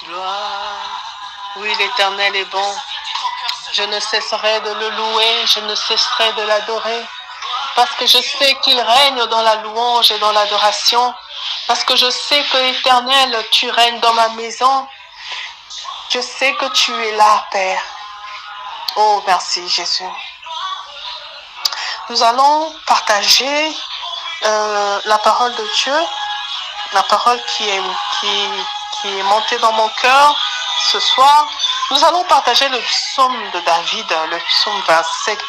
gloire. Oui, l'Éternel est bon. Je ne cesserai de le louer, je ne cesserai de l'adorer. Parce que je sais qu'il règne dans la louange et dans l'adoration. Parce que je sais que l'Éternel, tu règnes dans ma maison. Je sais que tu es là, Père. Oh, merci Jésus. Nous allons partager la parole de Dieu, la parole qui est montée dans mon cœur ce soir. Nous allons partager le psaume de David, le psaume 27.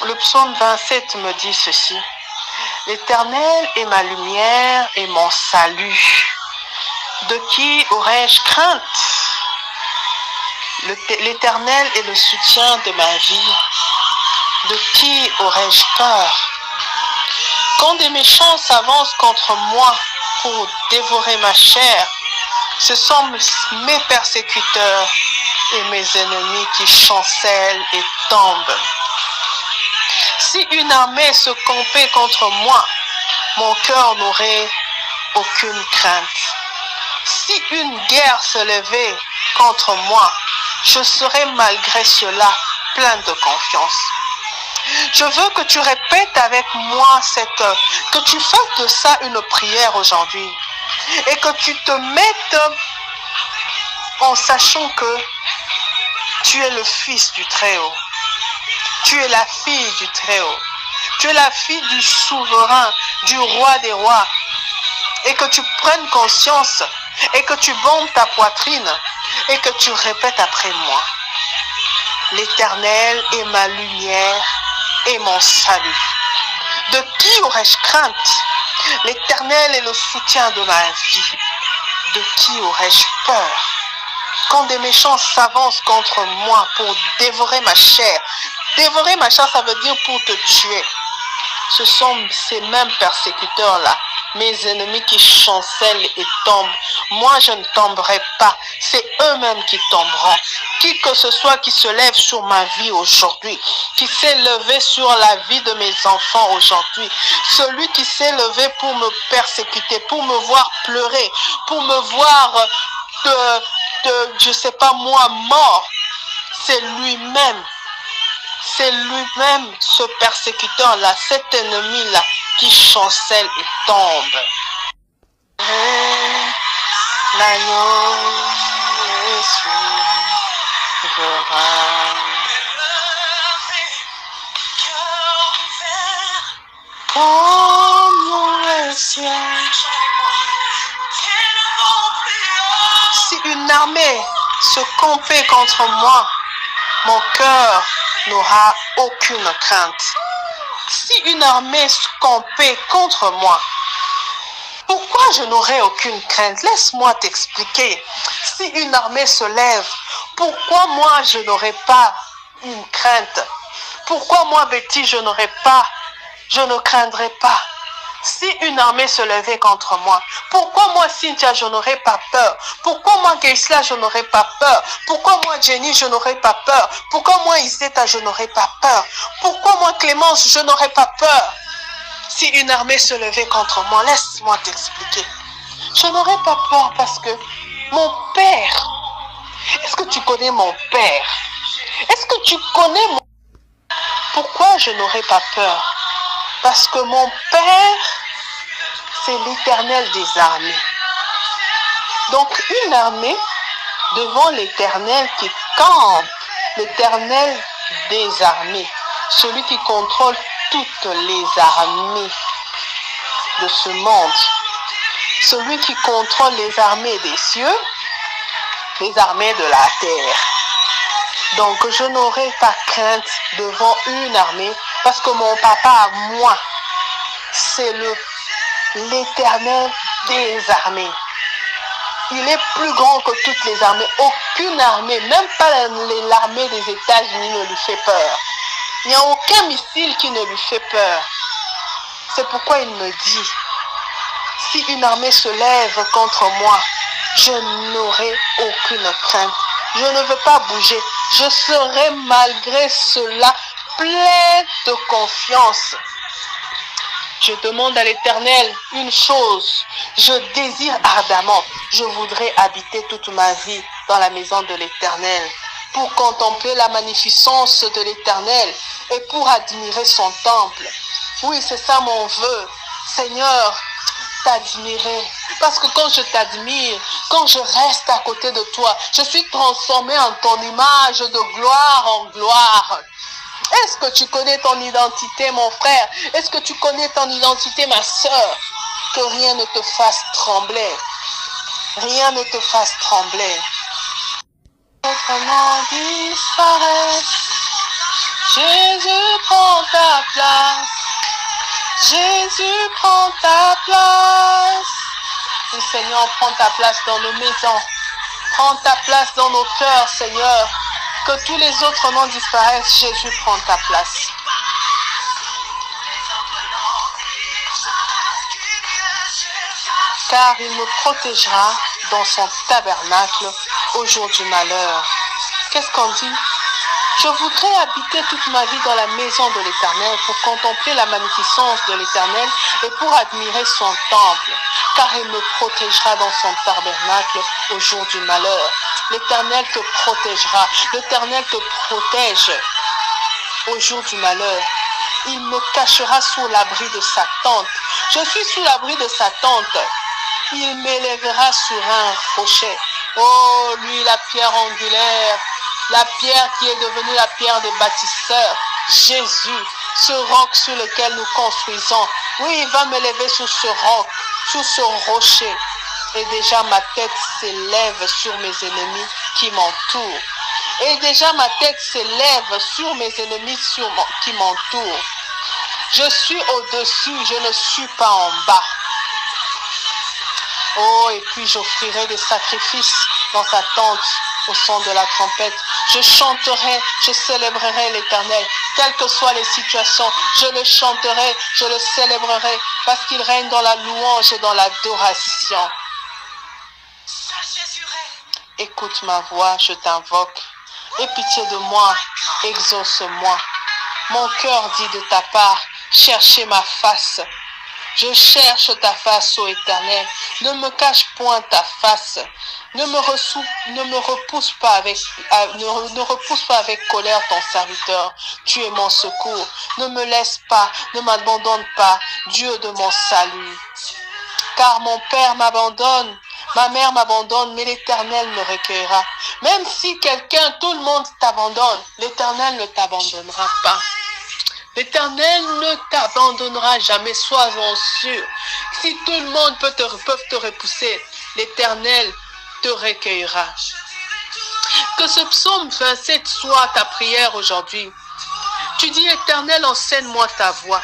Le psaume 27 me dit ceci. L'Éternel est ma lumière et mon salut. De qui aurais-je crainte? L'Éternel est le soutien de ma vie. De qui aurais-je peur? Quand des méchants s'avancent contre moi pour dévorer ma chair, ce sont mes persécuteurs et mes ennemis qui chancellent et tombent. Si une armée se campait contre moi, mon cœur n'aurait aucune crainte. Si une guerre se levait contre moi, je serais malgré cela plein de confiance. Je veux que tu répètes avec moi que tu fasses de ça une prière aujourd'hui et que tu te mettes en sachant que tu es le fils du Très-Haut. Tu es la fille du Très-Haut. Tu es la fille du souverain, du roi des rois. Et que tu prennes conscience et que tu bandes ta poitrine et que tu répètes après moi. L'Éternel est ma lumière et mon salut. De qui aurais-je crainte? L'Éternel est le soutien de ma vie. De qui aurais-je peur? Quand des méchants s'avancent contre moi pour dévorer ma chair. Dévorer ma chair, ça veut dire pour te tuer. Ce sont ces mêmes persécuteurs-là, mes ennemis qui chancellent et tombent. Moi, je ne tomberai pas. C'est eux-mêmes qui tomberont. Qui que ce soit qui se lève sur ma vie aujourd'hui, qui s'est levé sur la vie de mes enfants aujourd'hui, celui qui s'est levé pour me persécuter, pour me voir pleurer, pour me voir, je sais pas moi, mort, c'est lui-même. C'est lui-même, ce persécuteur-là, cet ennemi-là, qui chancelle et tombe. L'agneau est souverain. Comme le ciel. Si une armée se campait contre moi, mon cœur n'aura aucune crainte. Si une armée se campait contre moi, pourquoi je n'aurais aucune crainte? Laisse-moi t'expliquer. Si une armée se lève, pourquoi moi je n'aurais pas une crainte? Pourquoi moi, Betty, je ne craindrais pas? Si une armée se levait contre moi, pourquoi moi, Cynthia, je n'aurais pas peur? Pourquoi moi, Geisla, je n'aurais pas peur? Pourquoi moi, Jenny, je n'aurais pas peur? Pourquoi moi, Isetta, je n'aurais pas peur? Pourquoi moi, Clémence, je n'aurais pas peur? Si une armée se levait contre moi, laisse-moi t'expliquer. Je n'aurais pas peur parce que mon Père, est-ce que tu connais mon Père? Est-ce que tu connais mon... Pourquoi je n'aurais pas peur? Parce que mon Père, c'est l'Éternel des armées. Donc une armée devant l'Éternel qui campe, l'Éternel des armées, celui qui contrôle toutes les armées de ce monde, celui qui contrôle les armées des cieux, les armées de la terre. Donc je n'aurai pas crainte devant une armée parce que mon papa à moi, c'est l'Éternel des armées. Il est plus grand que toutes les armées. Aucune armée, même pas l'armée des États-Unis ne lui fait peur. Il n'y a aucun missile qui ne lui fait peur. C'est pourquoi il me dit, si une armée se lève contre moi, je n'aurai aucune crainte. Je ne veux pas bouger. Je serai malgré cela plein de confiance. Je demande à l'Éternel une chose. Je désire ardemment. Je voudrais habiter toute ma vie dans la maison de l'Éternel pour contempler la magnificence de l'Éternel et pour admirer son temple. Oui, c'est ça mon vœu. Seigneur, t'admirer. Parce que quand je t'admire, quand je reste à côté de toi, je suis transformé en ton image de gloire en gloire. Est-ce que tu connais ton identité, mon frère? Est-ce que tu connais ton identité, ma sœur? Que rien ne te fasse trembler. Rien ne te fasse trembler. Notre nom disparaît. Jésus prend ta place. Jésus prend ta place. Le Seigneur prend ta place dans nos maisons. Prends ta place dans nos cœurs, Seigneur. Que tous les autres noms disparaissent, Jésus prend ta place. Car il me protégera dans son tabernacle au jour du malheur. Qu'est-ce qu'on dit? Je voudrais habiter toute ma vie dans la maison de l'Éternel pour contempler la magnificence de l'Éternel et pour admirer son temple, car il me protégera dans son tabernacle au jour du malheur. L'Éternel te protégera, l'Éternel te protège au jour du malheur. Il me cachera sous l'abri de sa tente. Je suis sous l'abri de sa tente. Il m'élèvera sur un rocher. Oh, lui, la pierre angulaire, la pierre qui est devenue la pierre des bâtisseurs, Jésus, ce roc sur lequel nous construisons. Oui, il va m'élever sur ce roc, sur ce rocher. Et déjà ma tête s'élève sur mes ennemis qui m'entourent. Et déjà ma tête s'élève sur mes ennemis qui m'entourent. Je suis au-dessus, je ne suis pas en bas. Oh, et puis j'offrirai des sacrifices dans sa tente au son de la trompette. Je chanterai, je célébrerai l'Éternel. Quelles que soient les situations, je le chanterai, je le célébrerai, parce qu'il règne dans la louange et dans l'adoration. Écoute ma voix, je t'invoque. Aie pitié de moi, exauce-moi. Mon cœur dit de ta part, cherchez ma face. Je cherche ta face, ô Éternel. Ne me cache point ta face. Ne me repousse pas avec colère ton serviteur. Tu es mon secours. Ne me laisse pas, ne m'abandonne pas, Dieu de mon salut. Car mon père m'abandonne, ma mère m'abandonne, mais l'Éternel me recueillera. Même si tout le monde t'abandonne, l'Éternel ne t'abandonnera pas. L'Éternel ne t'abandonnera jamais, sois-en sûr. Si tout le monde peut te repousser, l'Éternel te recueillera. Que ce psaume 27 soit ta prière aujourd'hui. Tu dis, Éternel, enseigne-moi ta voix.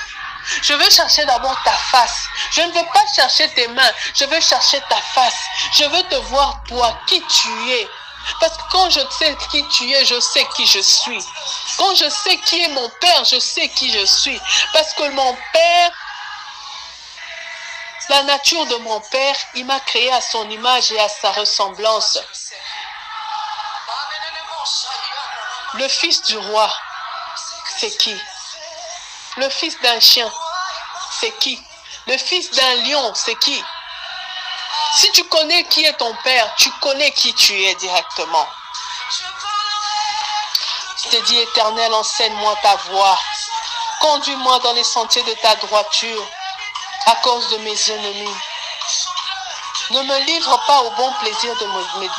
Je veux chercher d'abord ta face. Je ne veux pas chercher tes mains. Je veux chercher ta face. Je veux te voir toi, qui tu es. Parce que quand je sais qui tu es, je sais qui je suis. Quand je sais qui est mon Père, je sais qui je suis. Parce que mon Père, la nature de mon Père, il m'a créé à son image et à sa ressemblance. Le fils du roi, c'est qui? Le fils d'un chien, c'est qui? Le fils d'un lion, c'est qui? Si tu connais qui est ton Père, tu connais qui tu es directement. Je te dis, Éternel, enseigne-moi ta voie. Conduis-moi dans les sentiers de ta droiture à cause de mes ennemis. Ne me livre pas au bon plaisir de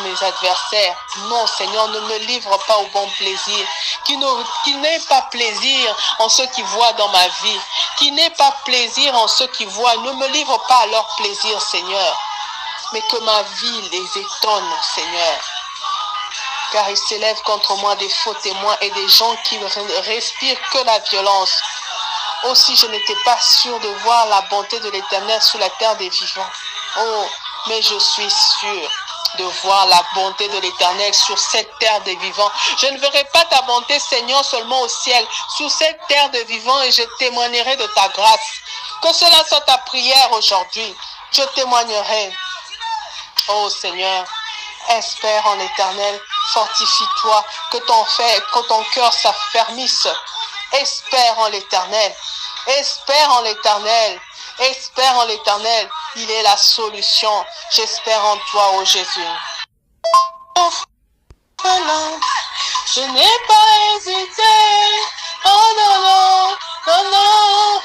mes adversaires. Non, Seigneur, ne me livre pas au bon plaisir. Qui n'ait pas plaisir en ceux qui voient dans ma vie. Qui n'ait pas plaisir en ceux qui voient. Ne me livre pas à leur plaisir, Seigneur. Mais que ma vie les étonne, Seigneur. Car il s'élève contre moi des faux témoins et des gens qui respirent que la violence. Aussi, je n'étais pas sûr de voir la bonté de l'Éternel sur la terre des vivants. Oh, mais je suis sûr de voir la bonté de l'Éternel sur cette terre des vivants. Je ne verrai pas ta bonté, Seigneur, seulement au ciel, sur cette terre des vivants, et je témoignerai de ta grâce. Que cela soit ta prière aujourd'hui. Je témoignerai. Oh Seigneur, espère en l'Éternel, fortifie-toi, que ton cœur s'affermisse. Espère en l'Éternel. Espère en l'Éternel. Espère en l'Éternel, il est la solution. J'espère en toi, ô Jésus. Je n'ai pas hésité. Oh non, non, non, non.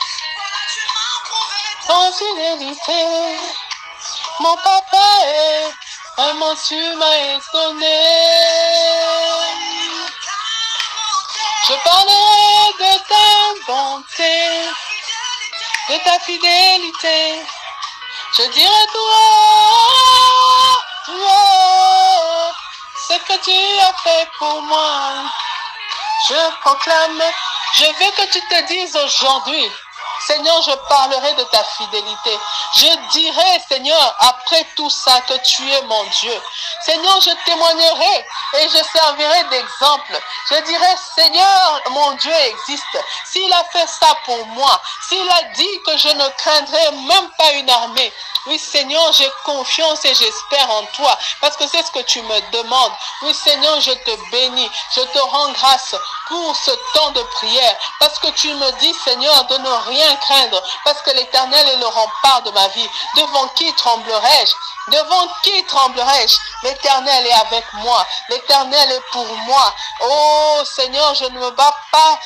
En fidélité, mon papa est vraiment tu m'as étonné. Je parlerai de ta bonté, de ta fidélité. Je dirai toi, ce que tu as fait pour moi. Je proclame, je veux que tu te dises aujourd'hui, Seigneur, je parlerai de ta fidélité. Je dirai, Seigneur, après tout ça, que tu es mon Dieu. Seigneur, je témoignerai et je servirai d'exemple. Je dirai, Seigneur, mon Dieu existe. S'il a fait ça pour moi, s'il a dit que je ne craindrai même pas une armée, oui, Seigneur, j'ai confiance et j'espère en toi, parce que c'est ce que tu me demandes. Oui, Seigneur, je te bénis, je te rends grâce pour ce temps de prière, parce que tu me dis, Seigneur, de ne rien craindre, parce que l'Éternel est le rempart de ma vie. Devant qui tremblerai-je? Devant qui tremblerai-je? L'Éternel est avec moi, l'Éternel est pour moi. Oh Seigneur, je ne me bats pas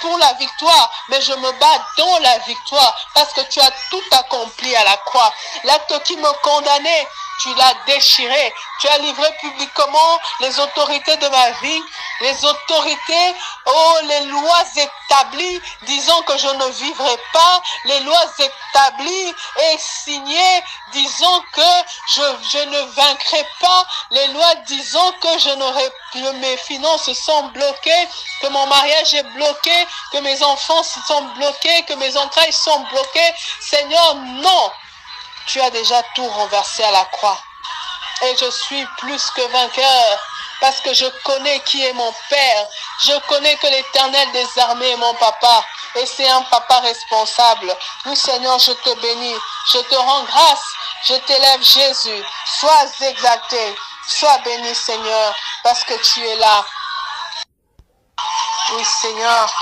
pour la victoire, mais je me bats dans la victoire, parce que tu as tout accompli à la croix. L'acte qui me condamnait, tu l'as déchiré. Tu as livré publiquement les autorités de ma vie, les autorités, oh, les lois établies, disant que je ne vivrai pas, les lois établies et signées, disant que je ne vaincrai pas, les lois disant que mes finances sont bloquées, que mon mariage est bloqué, que mes enfants sont bloqués, que mes entrailles sont bloquées. Seigneur, non! Tu as déjà tout renversé à la croix. Et je suis plus que vainqueur, parce que je connais qui est mon Père. Je connais que l'Éternel des armées est mon papa. Et c'est un papa responsable. Oui, Seigneur, je te bénis. Je te rends grâce. Je t'élève, Jésus. Sois exalté. Sois béni, Seigneur, parce que tu es là. Oui, Seigneur,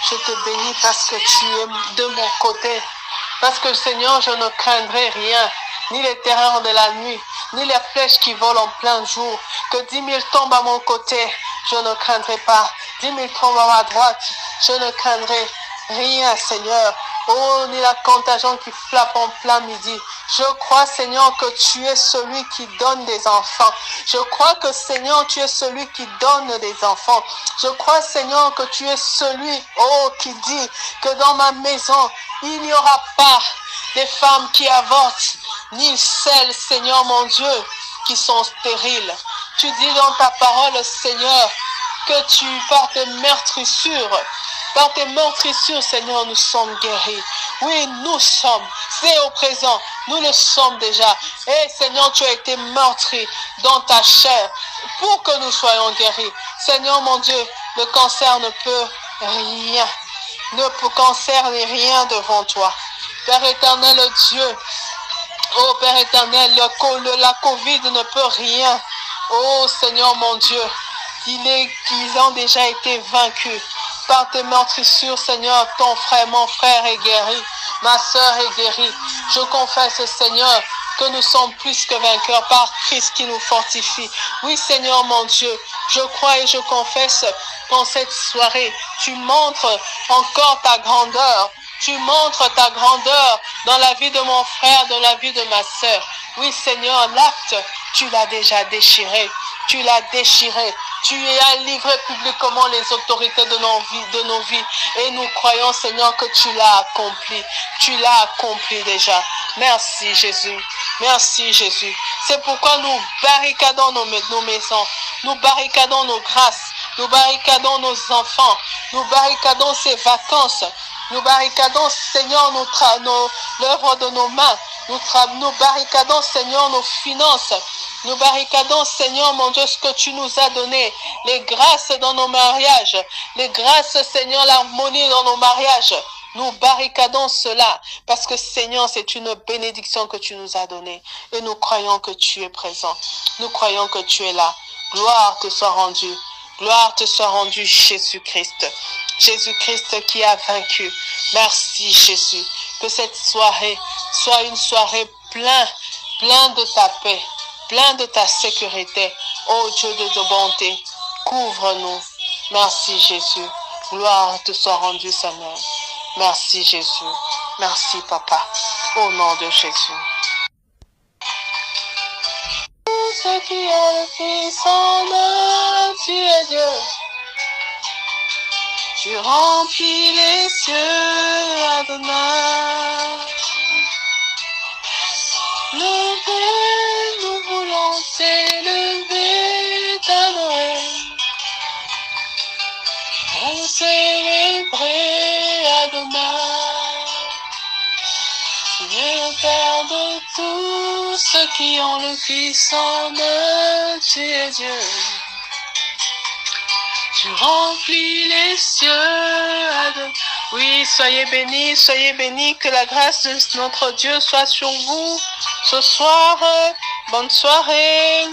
je te bénis parce que tu es de mon côté. Parce que, Seigneur, je ne craindrai rien, ni les terreurs de la nuit, ni les flèches qui volent en plein jour. Que 10 000 tombent à mon côté, je ne craindrai pas. 10 000 tombent à ma droite, je ne craindrai rien, Seigneur. Oh, ni la contagion qui frappe en plein midi. Je crois, Seigneur, que tu es celui qui donne des enfants. Je crois que, Seigneur, tu es celui qui donne des enfants. Je crois, Seigneur, que tu es celui, oh, qui dit que dans ma maison, il n'y aura pas des femmes qui avortent, ni celles, Seigneur mon Dieu, qui sont stériles. Tu dis dans ta parole, Seigneur, que par tes meurtrissures, Seigneur, nous sommes guéris. Oui, nous sommes. C'est au présent. Nous le sommes déjà. Et Seigneur, tu as été meurtri dans ta chair pour que nous soyons guéris. Seigneur mon Dieu, le cancer ne peut rien. Le cancer n'est rien devant toi. Père éternel, Dieu. Oh Père éternel, la Covid ne peut rien. Oh Seigneur mon Dieu, qu'ils ont déjà été vaincus. Par tes meurtrissures, Seigneur, mon frère est guéri, ma soeur est guérie. Je confesse, Seigneur, que nous sommes plus que vainqueurs par Christ qui nous fortifie. Oui, Seigneur mon Dieu, je crois et je confesse qu'en cette soirée, tu montres encore ta grandeur. Tu montres ta grandeur dans la vie de mon frère, dans la vie de ma sœur. Oui, Seigneur, l'acte, tu l'as déjà déchiré. Tu l'as déchiré. Tu as livré publiquement les autorités de nos vies. Et nous croyons, Seigneur, que tu l'as accompli. Tu l'as accompli déjà. Merci, Jésus. Merci, Jésus. C'est pourquoi nous barricadons nos maisons. Nous barricadons nos grâces. Nous barricadons nos enfants. Nous barricadons ces vacances. Nous barricadons, Seigneur, l'œuvre de nos mains. Nous barricadons, Seigneur, nos finances. Nous barricadons, Seigneur, mon Dieu, ce que tu nous as donné. Les grâces dans nos mariages. Les grâces, Seigneur, l'harmonie dans nos mariages. Nous barricadons cela parce que, Seigneur, c'est une bénédiction que tu nous as donnée. Et nous croyons que tu es présent. Nous croyons que tu es là. Gloire te soit rendue. Gloire te soit rendue, Jésus-Christ. Jésus-Christ qui a vaincu. Merci, Jésus. Que cette soirée soit une soirée pleine de ta paix, pleine de ta sécurité. Ô Dieu de bonté, couvre-nous. Merci Jésus. Gloire te soit rendue, Seigneur. Merci Jésus. Merci Papa. Au nom de Jésus. Ceux qui ont le Fils en eux, tu es Dieu. Tu remplis les cieux, Adonai. Levez, nous voulons t'élever, t'adorer. On célébrer, Adonai. Tu es le Père de tous ceux qui ont le Fils en eux, tu es Dieu. Tu remplis les cieux, Adonai. Oui, soyez bénis, que la grâce de notre Dieu soit sur vous ce soir. Bonne soirée.